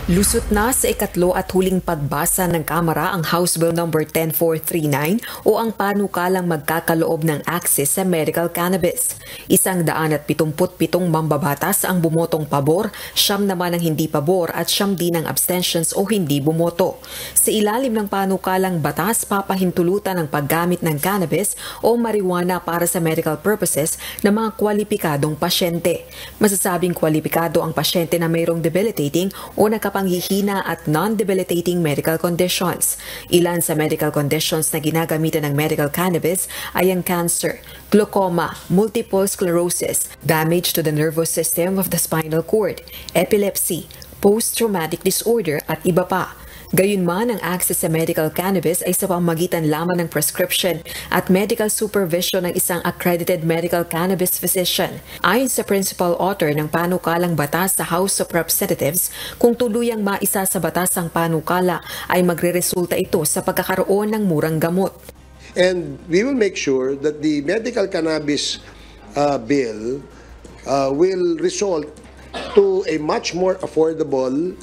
Lusot na sa ikatlo at huling pagbasa ng Kamara ang House Bill No. 10439 o ang panukalang magkakaloob ng access sa medical cannabis. 177 mambabatas ang bumotong pabor, 9 naman ang hindi pabor at 9 din ang abstentions o hindi bumoto. Sa ilalim ng panukalang batas, papahintulutan ang paggamit ng cannabis o marijuana para sa medical purposes ng mga kwalipikadong pasyente. Masasabing kwalipikado ang pasyente na mayroong debilitating o panghihina at non-debilitating medical conditions. Ilan sa medical conditions na ginagamitan ng medical cannabis ay ang cancer, glaucoma, multiple sclerosis, damage to the nervous system of the spinal cord, epilepsy, post-traumatic disorder at iba pa. Gayunman, ang access sa medical cannabis ay sa pamamagitan lamang ng prescription at medical supervision ng isang accredited medical cannabis physician. Ayon sa principal author ng panukalang batas sa House of Representatives, kung tuluyang maisa sa batas ang panukala ay magreresulta ito sa pagkakaroon ng murang gamot. And we will make sure that the medical cannabis bill will result to a much more affordable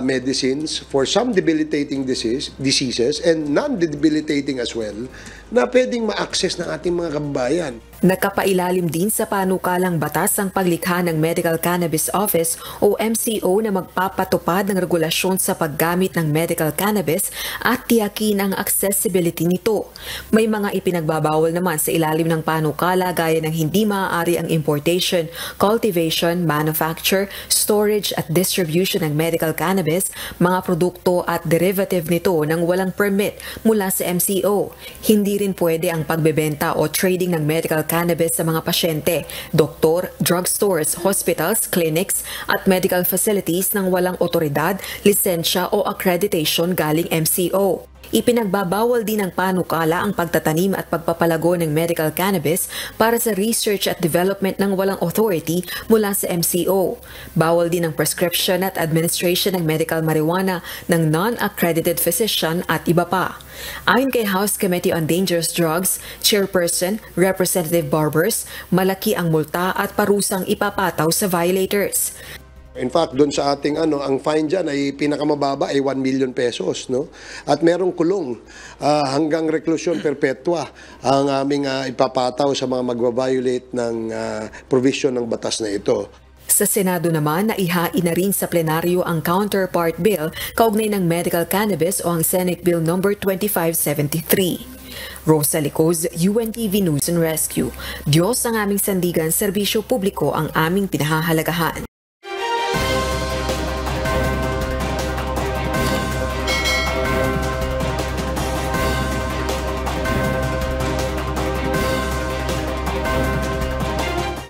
medicines for some debilitating diseases and non-debilitating as well na pwedeng ma-access ng ating mga kababayan. Nakapailalim din sa panukalang batas ang paglikha ng Medical Cannabis Office o MCO na magpapatupad ng regulasyon sa paggamit ng medical cannabis at tiyakin ang accessibility nito. May mga ipinagbabawal naman sa ilalim ng panukala gaya ng hindi maaari ang importation, cultivation, manufacture, storage at distribution ng medical cannabis, mga produkto at derivative nito nang walang permit mula sa MCO. Hindi rin pwede ang pagbebenta o trading ng medical cannabis sa mga pasyente, doktor, drugstores, hospitals, clinics at medical facilities nang walang otoridad, lisensya o accreditation galing MCO. Ipinagbabawal din ng panukala ang pagtatanim at pagpapalago ng medical cannabis para sa research at development ng walang authority mula sa MCO. Bawal din ang prescription at administration ng medical marijuana ng non-accredited physician at iba pa. Ayon kay House Committee on Dangerous Drugs, Chairperson Representative Barbers, malaki ang multa at parusang ipapataw sa violators. In fact, doon sa ating ang fine dyan ay pinakamababa ay 1 million pesos, no? At merong kulong hanggang reklusyon perpetua ang aming ipapataw sa mga magva-violate ng provision ng batas na ito. Sa Senado naman, naihain na rin sa plenaryo ang counterpart bill kaugnay ng medical cannabis o ang Senate Bill No. 2573. Rosa Licoz, UNTV News and Rescue. Diyos ang aming sandigan, serbisyo publiko ang aming pinahahalagahan.